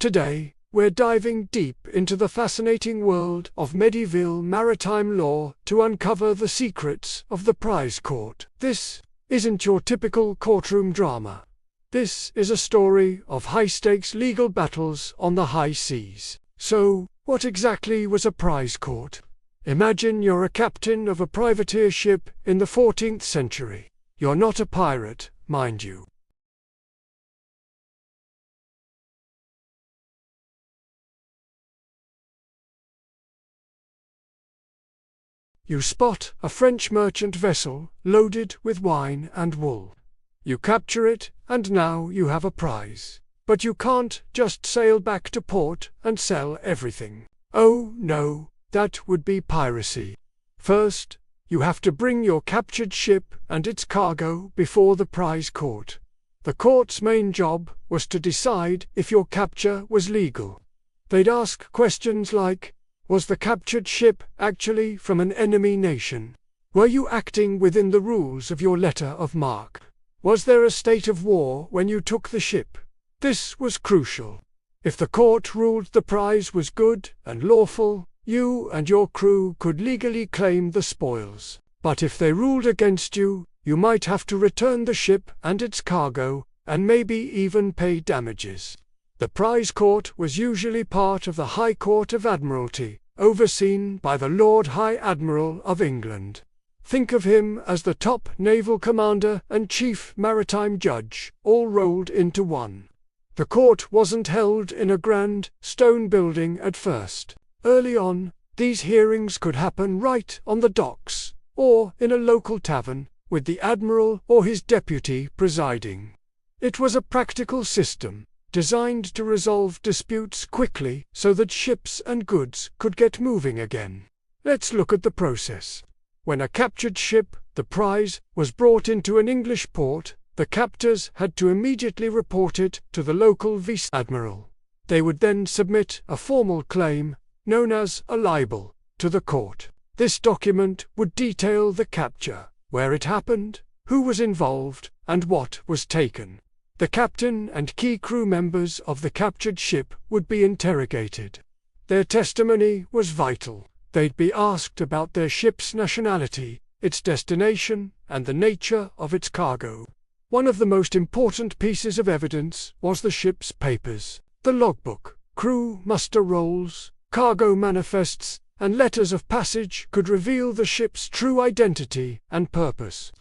Today, we're diving deep into the fascinating world of medieval maritime law to uncover the secrets of the prize court. This isn't your typical courtroom drama. This is a story of high-stakes legal battles on the high seas. So, what exactly was a prize court? Imagine you're a captain of a privateer ship in the 14th century. You're not a pirate, mind you. You spot a French merchant vessel loaded with wine and wool. You capture it, and now you have a prize. But you can't just sail back to port and sell everything. Oh no, that would be piracy. First, you have to bring your captured ship and its cargo before the prize court. The court's main job was to decide if your capture was legal. They'd ask questions like, was the captured ship actually from an enemy nation? Were you acting within the rules of your letter of marque? Was there a state of war when you took the ship? This was crucial. If the court ruled the prize was good and lawful, you and your crew could legally claim the spoils. But if they ruled against you, you might have to return the ship and its cargo, and maybe even pay damages. The prize court was usually part of the High Court of Admiralty, overseen by the Lord High Admiral of England. Think of him as the top naval commander and chief maritime judge, all rolled into one. The court wasn't held in a grand, stone building at first. Early on, these hearings could happen right on the docks, or in a local tavern, with the admiral or his deputy presiding. It was a practical system, designed to resolve disputes quickly so that ships and goods could get moving again. Let's look at the process. When a captured ship, the prize, was brought into an English port, the captors had to immediately report it to the local vice-admiral. They would then submit a formal claim, known as a libel, to the court. This document would detail the capture, where it happened, who was involved, and what was taken. The captain and key crew members of the captured ship would be interrogated. Their testimony was vital. They'd be asked about their ship's nationality, its destination, and the nature of its cargo. One of the most important pieces of evidence was the ship's papers. The logbook, crew muster rolls, cargo manifests, and letters of passage could reveal the ship's true identity and purpose.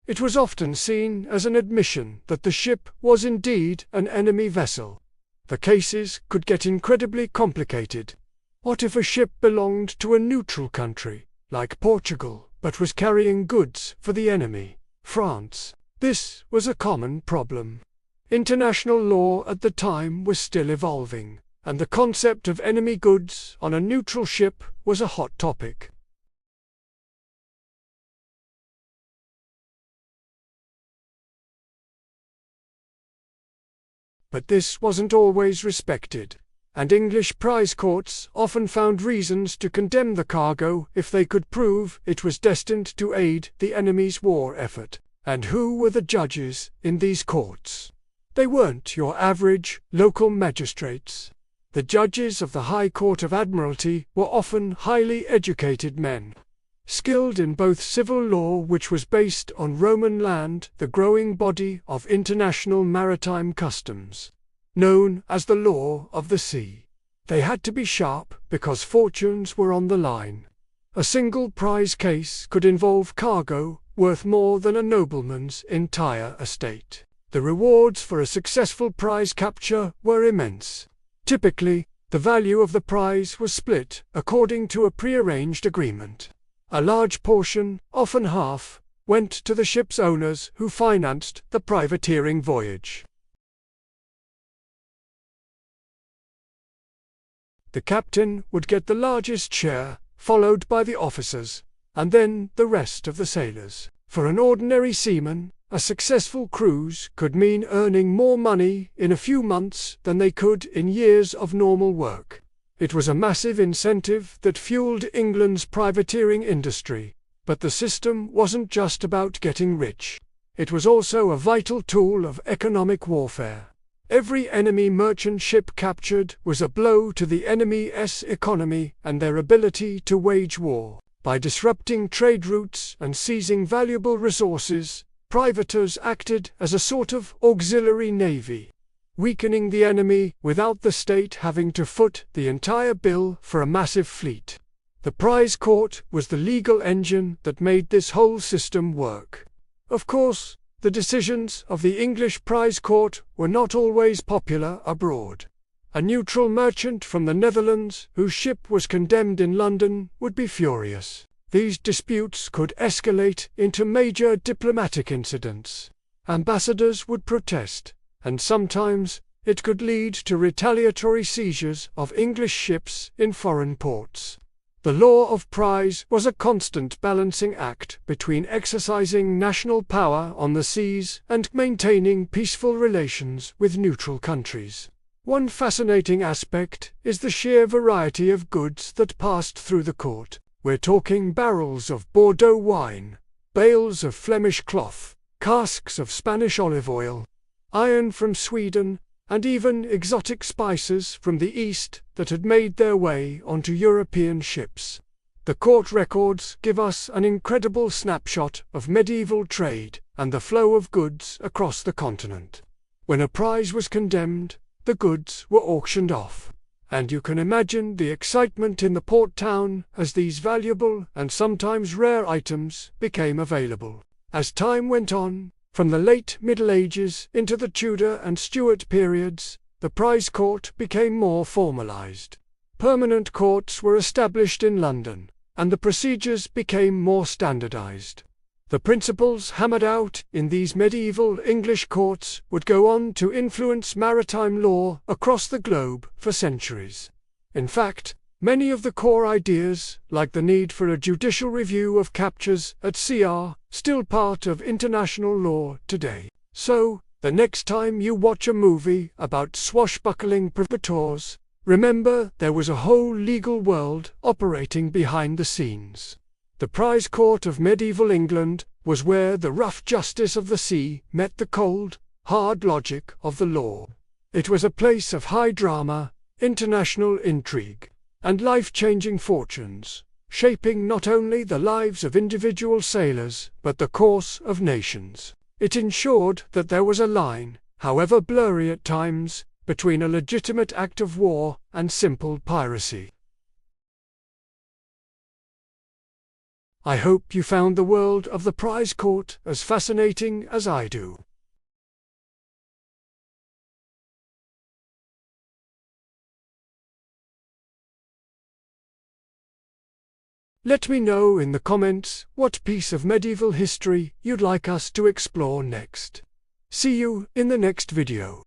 It was often seen as an admission that the ship was indeed an enemy vessel. The cases could get incredibly complicated. What if a ship belonged to a neutral country, like Portugal, but was carrying goods for the enemy, France? This was a common problem. International law at the time was still evolving, and the concept of enemy goods on a neutral ship was a hot topic. But this wasn't always respected, and English prize courts often found reasons to condemn the cargo if they could prove it was destined to aid the enemy's war effort. And who were the judges in these courts? They weren't your average local magistrates. The judges of the High Court of Admiralty were often highly educated men, skilled in both civil law, which was based on Roman land, the growing body of international maritime customs, known as the law of the sea. They had to be sharp because fortunes were on the line. A single prize case could involve cargo worth more than a nobleman's entire estate. The rewards for a successful prize capture were immense. Typically, the value of the prize was split according to a prearranged agreement. A large portion, often half, went to the ship's owners who financed the privateering voyage. The captain would get the largest share, followed by the officers, and then the rest of the sailors. For an ordinary seaman, a successful cruise could mean earning more money in a few months than they could in years of normal work. It was a massive incentive that fueled England's privateering industry. But the system wasn't just about getting rich. It was also a vital tool of economic warfare. Every enemy merchant ship captured was a blow to the enemy's economy and their ability to wage war. By disrupting trade routes and seizing valuable resources, privateers acted as a sort of auxiliary navy, weakening the enemy without the state having to foot the entire bill for a massive fleet. The prize court was the legal engine that made this whole system work. Of course, the decisions of the English prize court were not always popular abroad. A neutral merchant from the Netherlands whose ship was condemned in London would be furious. These disputes could escalate into major diplomatic incidents. Ambassadors would protest, and sometimes it could lead to retaliatory seizures of English ships in foreign ports. The law of prize was a constant balancing act between exercising national power on the seas and maintaining peaceful relations with neutral countries. One fascinating aspect is the sheer variety of goods that passed through the court. We're talking barrels of Bordeaux wine, bales of Flemish cloth, casks of Spanish olive oil, iron from Sweden, and even exotic spices from the East that had made their way onto European ships. The court records give us an incredible snapshot of medieval trade and the flow of goods across the continent. When a prize was condemned, the goods were auctioned off, and you can imagine the excitement in the port town as these valuable and sometimes rare items became available. As time went on, from the late Middle Ages into the Tudor and Stuart periods, the prize court became more formalized. Permanent courts were established in London, and the procedures became more standardized. The principles hammered out in these medieval English courts would go on to influence maritime law across the globe for centuries. In fact, many of the core ideas, like the need for a judicial review of captures at sea, are still part of international law today. So, the next time you watch a movie about swashbuckling privateers, remember there was a whole legal world operating behind the scenes. The prize court of medieval England was where the rough justice of the sea met the cold, hard logic of the law. It was a place of high drama, international intrigue, and life-changing fortunes, shaping not only the lives of individual sailors but the course of nations. It ensured that there was a line, however blurry at times, between a legitimate act of war and simple piracy. I hope you found the world of the prize court as fascinating as I do. Let me know in the comments what piece of medieval history you'd like us to explore next. See you in the next video.